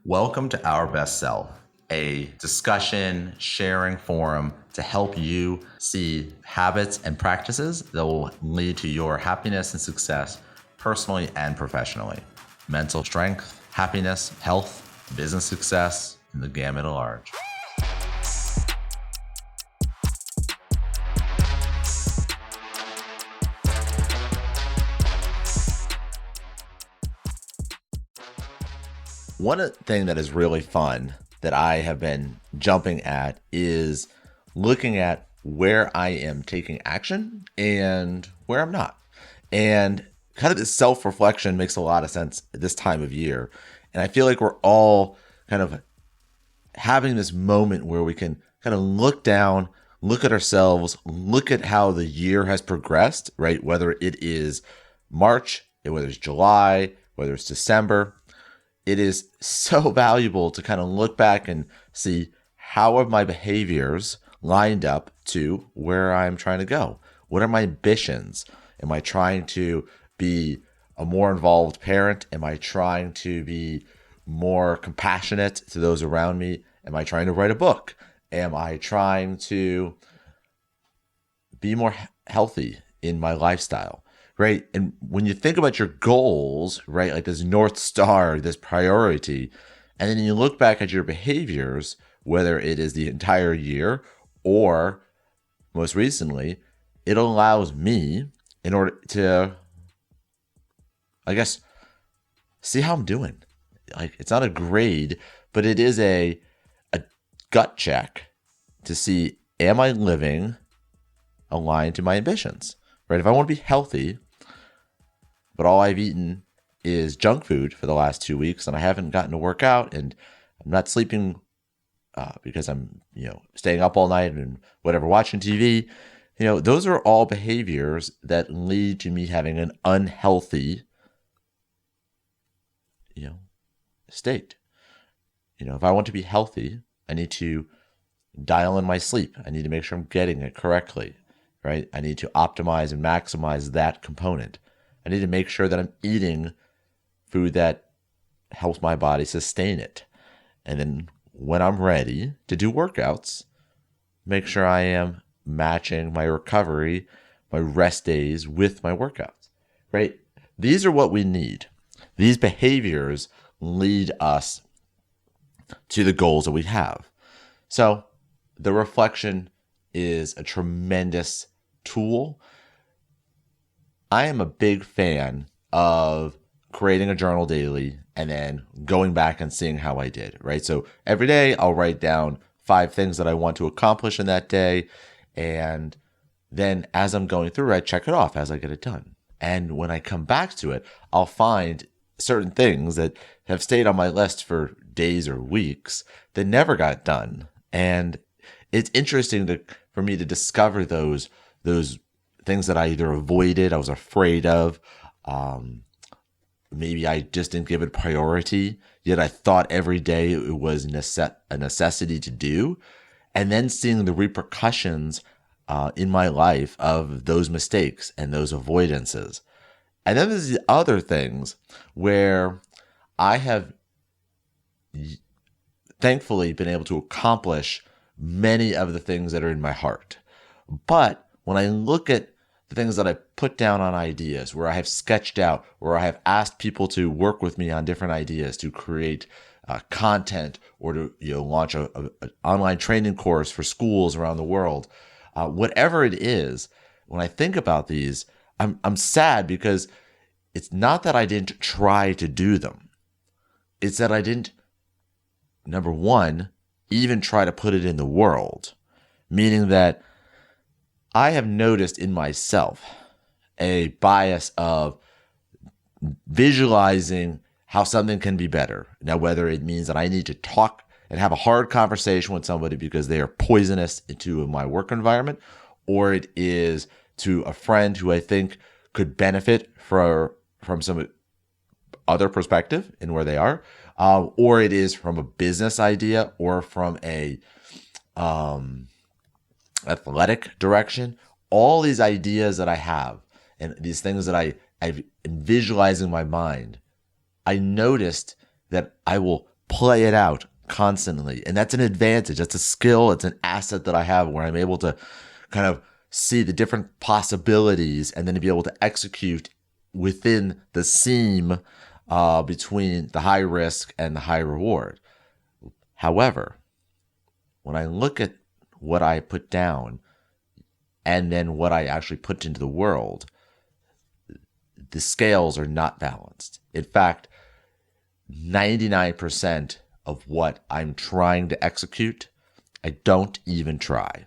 Welcome to Our Best Self, a discussion sharing forum to help you see habits and practices that will lead to your happiness and success personally and professionally. Mental strength, happiness, health, business success, and the gamut at large. One thing that is really fun that I have been jumping at is looking at where I am taking action and where I'm not. And kind of this self-reflection makes a lot of sense at this time of year. And I feel like we're all kind of having this moment where we can kind of look down, look at ourselves, look at how the year has progressed, right? Whether it is March, whether it's July, whether it's December. It is so valuable to kind of look back and see how are my behaviors lined up to where I'm trying to go. What are my ambitions? Am I trying to be a more involved parent? Am I trying to be more compassionate to those around me? Am I trying to write a book? Am I trying to be more healthy in my lifestyle? Right. And when you think about your goals, right, like this North Star, this priority, and then you look back at your behaviors, whether it is the entire year or most recently, it allows me in order to, I guess, see how I'm doing. Like, it's not a grade, but it is a gut check to see, am I living aligned to my ambitions? Right? If I want to be healthy, but all I've eaten is junk food for the last 2 weeks and I haven't gotten to work out and I'm not sleeping because I'm, staying up all night and whatever, watching TV, those are all behaviors that lead to me having an unhealthy, state. If I want to be healthy, I need to dial in my sleep. I need to make sure I'm getting it correctly. Right? I need to optimize and maximize that component. I need to make sure that I'm eating food that helps my body sustain it. And then when I'm ready to do workouts, make sure I am matching my recovery, my rest days with my workouts. Right? These are what we need. These behaviors lead us to the goals that we have. So the reflection is a tremendous tool. I am a big fan of creating a journal daily and then going back and seeing how I did, right? So every day I'll write down 5 things that I want to accomplish in that day. And then as I'm going through, I check it off as I get it done. And when I come back to it, I'll find certain things that have stayed on my list for days or weeks that never got done. And it's interesting for me to discover those things that I either avoided, I was afraid of, maybe I just didn't give it priority, yet I thought every day it was a necessity to do, and then seeing the repercussions in my life of those mistakes and those avoidances. And then there's the other things where I have thankfully been able to accomplish many of the things that are in my heart. But when I look at the things that I put down on ideas, where I have sketched out, where I have asked people to work with me on different ideas to create content or to launch an online training course for schools around the world, whatever it is, when I think about these, I'm sad because it's not that I didn't try to do them. It's that I didn't, number one, even try to put it in the world, meaning that I have noticed in myself a bias of visualizing how something can be better. Now, whether it means that I need to talk and have a hard conversation with somebody because they are poisonous into my work environment, or it is to a friend who I think could benefit from some other perspective in where they are, or it is from a business idea or from a athletic direction. All these ideas that I have and these things that I visualize in my mind, I noticed that I will play it out constantly. And that's an advantage. That's a skill. It's an asset that I have where I'm able to kind of see the different possibilities and then to be able to execute within the seam between the high risk and the high reward. However, when I look at what I put down and then what I actually put into the world, the scales are not balanced. In fact, 99% of what I'm trying to execute, I don't even try.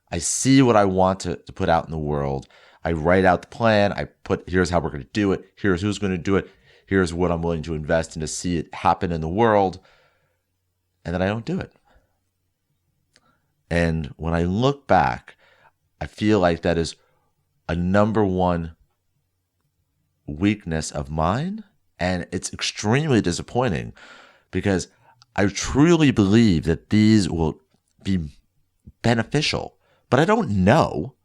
I see what I want to put out in the world. I write out the plan. I put, here's how we're going to do it. Here's who's going to do it. Here's what I'm willing to invest in to see it happen in the world. And then I don't do it. And when I look back, I feel like that is a number one weakness of mine. And it's extremely disappointing because I truly believe that these will be beneficial, but I don't know,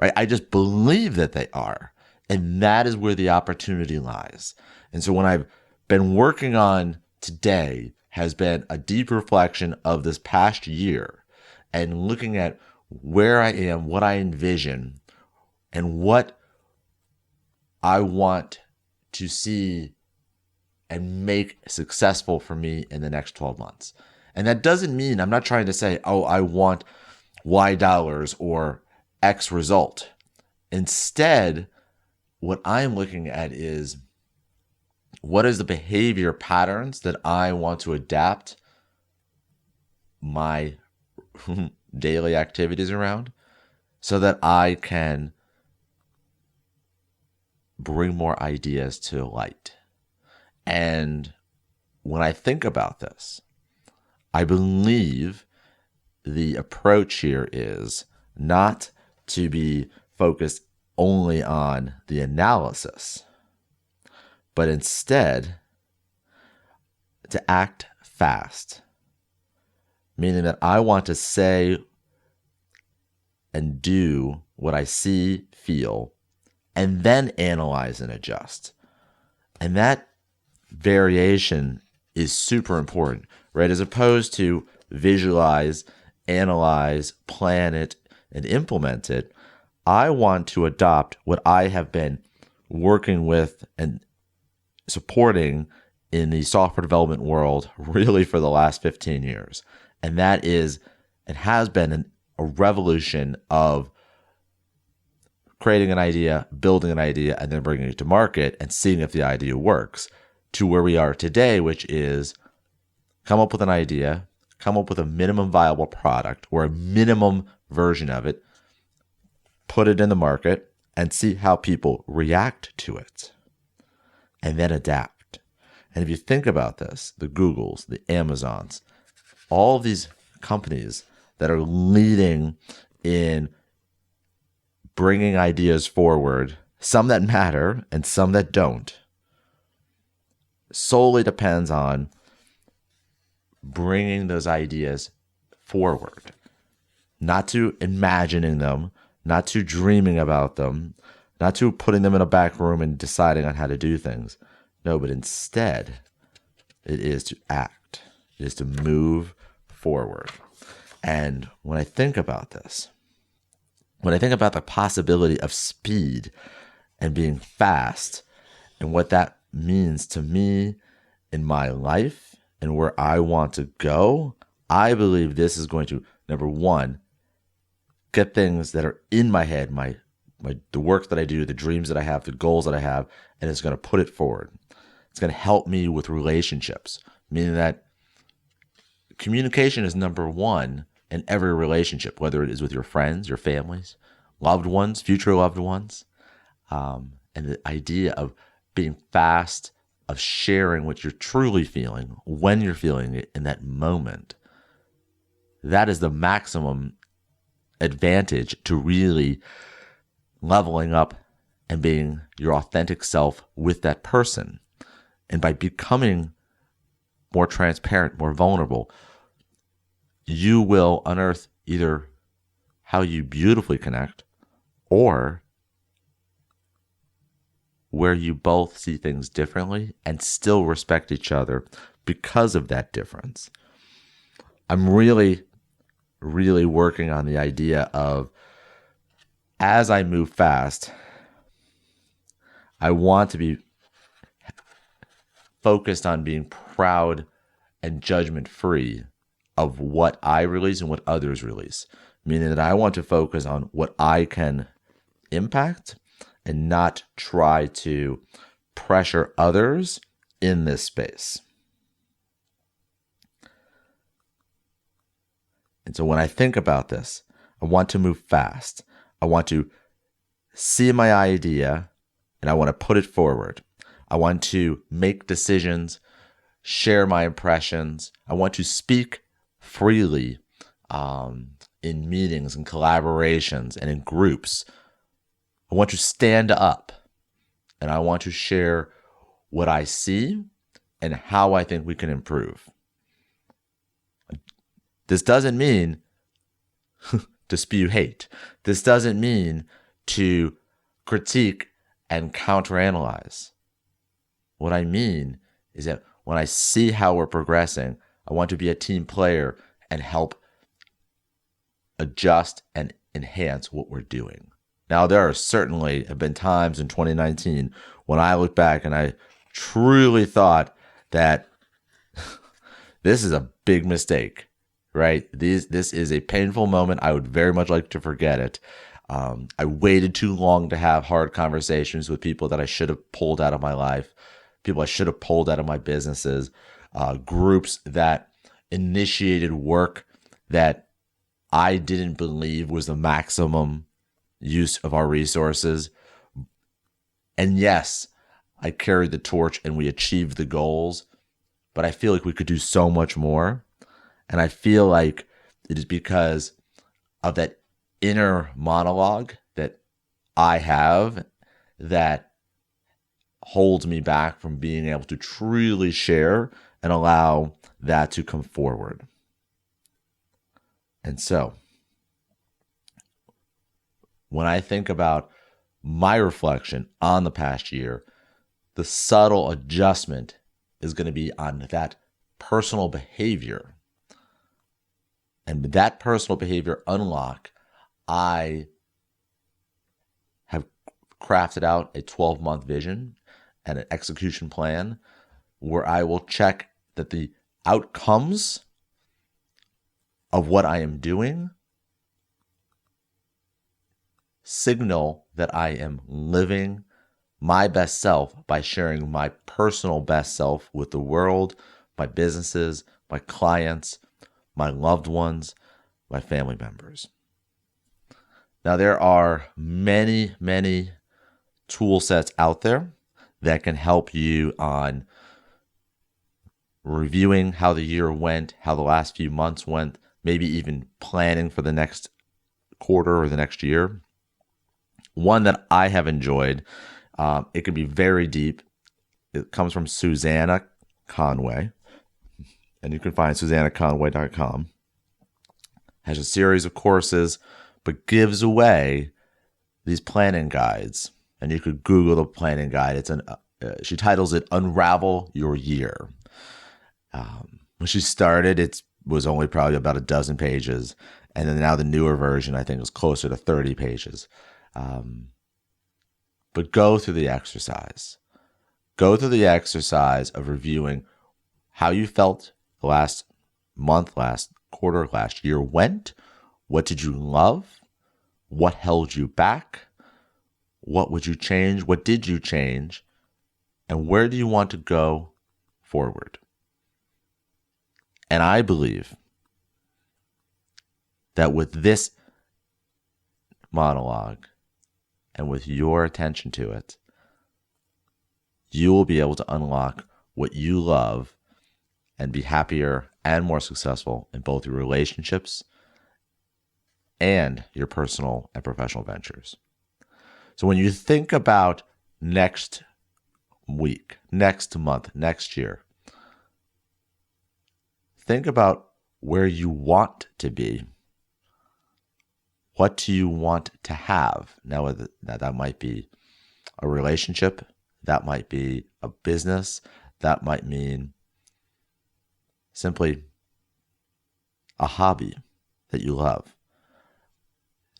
right? I just believe that they are. And that is where the opportunity lies. And so when I've been working on today has been a deep reflection of this past year and looking at where I am, what I envision, and what I want to see and make successful for me in the next 12 months. And that doesn't mean I'm not trying to say, oh, I want Y dollars or X result. Instead, what I'm looking at is what is the behavior patterns that I want to adapt my daily activities around so that I can bring more ideas to light. And when I think about this, I believe the approach here is not to be focused only on the analysis, but instead to act fast, meaning that I want to say and do what I see, feel, and then analyze and adjust. And that variation is super important, right? As opposed to visualize, analyze, plan it, and implement it, I want to adopt what I have been working with and supporting in the software development world really for the last 15 years. And that is, it has been a revolution of creating an idea, building an idea, and then bringing it to market and seeing if the idea works, to where we are today, which is come up with an idea, come up with a minimum viable product or a minimum version of it, put it in the market, and see how people react to it, and then adapt. And if you think about this, the Googles, the Amazons, all of these companies that are leading in bringing ideas forward, some that matter and some that don't, solely depends on bringing those ideas forward, not to imagining them, not to dreaming about them, not to putting them in a back room and deciding on how to do things. No, but instead, it is to act. It is to move forward. And when I think about this, when I think about the possibility of speed and being fast and what that means to me in my life and where I want to go, I believe this is going to, number one, get things that are in my head, the work that I do, the dreams that I have, the goals that I have, and it's going to put it forward. It's going to help me with relationships, meaning that communication is number one in every relationship, whether it is with your friends, your families, loved ones, future loved ones, and the idea of being fast, of sharing what you're truly feeling, when you're feeling it in that moment. That is the maximum advantage to really leveling up and being your authentic self with that person. And by becoming more transparent, more vulnerable, you will unearth either how you beautifully connect or where you both see things differently and still respect each other, because of that difference. I'm really, really working on the idea of, as I move fast, I want to be focused on being proud and judgment free of what I release and what others release. Meaning that I want to focus on what I can impact and not try to pressure others in this space. And so when I think about this, I want to move fast. I want to see my idea and I want to put it forward. I want to make decisions, share my impressions. I want to speak freely in meetings and collaborations and in groups. I want to stand up and I want to share what I see and how I think we can improve. This doesn't mean to spew hate. This doesn't mean to critique and counteranalyze. What I mean is that when I see how we're progressing, I want to be a team player and help adjust and enhance what we're doing. Now, there are certainly have been times in 2019 when I look back and I truly thought that this is a big mistake, right? This is a painful moment. I would very much like to forget it. I waited too long to have hard conversations with people that I should have pulled out of my life, people I should have pulled out of my businesses, groups that initiated work that I didn't believe was the maximum use of our resources. And yes, I carried the torch and we achieved the goals, but I feel like we could do so much more. And I feel like it is because of that inner monologue that I have that holds me back from being able to truly share and allow that to come forward. And so, when I think about my reflection on the past year, the subtle adjustment is going to be on that personal behavior. And with that personal behavior unlock, I have crafted out a 12-month vision and an execution plan where I will check that the outcomes of what I am doing signal that I am living my best self by sharing my personal best self with the world, my businesses, my clients, my loved ones, my family members. Now, there are many, many tool sets out there that can help you on reviewing how the year went, how the last few months went, maybe even planning for the next quarter or the next year. One that I have enjoyed, it can be very deep. It comes from Susanna Conway, and you can find SusannaConway.com. Has a series of courses, but gives away these planning guides. And you could Google the planning guide. It's she titles it "Unravel Your Year." When she started, it was only probably about a dozen pages, and then now the newer version I think is closer to 30 pages. But go through the exercise. Go through the exercise of reviewing how you felt the last month, last quarter, last year went. What did you love? What held you back? What would you change? What did you change? And where do you want to go forward? And I believe that with this monologue and with your attention to it, you will be able to unlock what you love and be happier and more successful in both your relationships and your personal and professional ventures. So when you think about next week, next month, next year, think about where you want to be. What do you want to have? Now, that might be a relationship. That might be a business. That might mean simply a hobby that you love.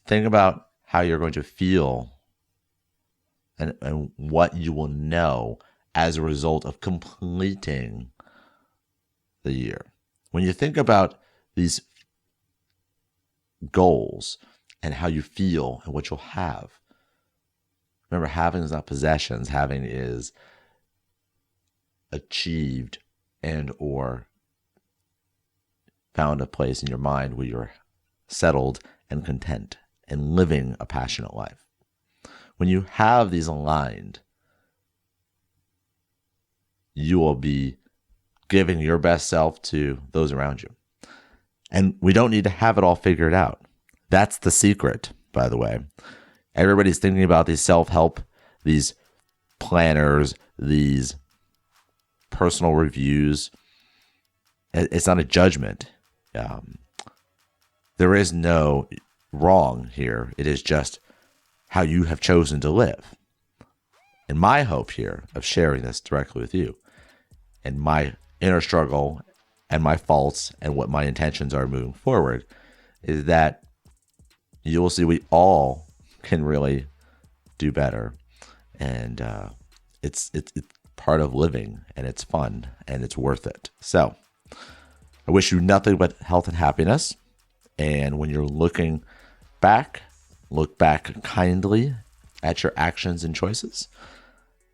Think about how you're going to feel and what you will know as a result of completing the year. When you think about these goals and how you feel and what you'll have, remember, having is not possessions. Having is achieved and or found a place in your mind where you're settled and content and living a passionate life. When you have these aligned, you will be giving your best self to those around you. And we don't need to have it all figured out. That's the secret, by the way. Everybody's thinking about these self-help, these planners, these personal reviews. It's not a judgment. There is no wrong here. It is just how you have chosen to live. And my hope here of sharing this directly with you and my inner struggle and my faults and what my intentions are moving forward is that you will see we all can really do better. And it's part of living, and it's fun, and it's worth it. So I wish you nothing but health and happiness. And when you're looking back, look back kindly at your actions and choices.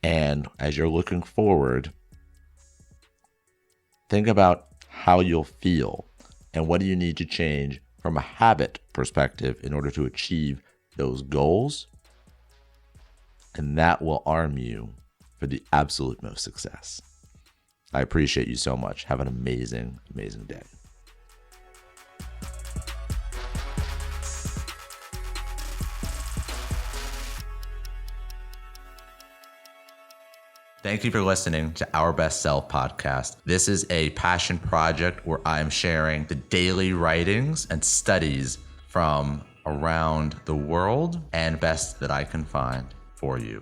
And as you're looking forward, think about how you'll feel and what do you need to change from a habit perspective in order to achieve those goals. And that will arm you for the absolute most success. I appreciate you so much. Have an amazing, amazing day. Thank you for listening to Our Best Self podcast. This is a passion project where I'm sharing the daily writings and studies from around the world and best that I can find for you.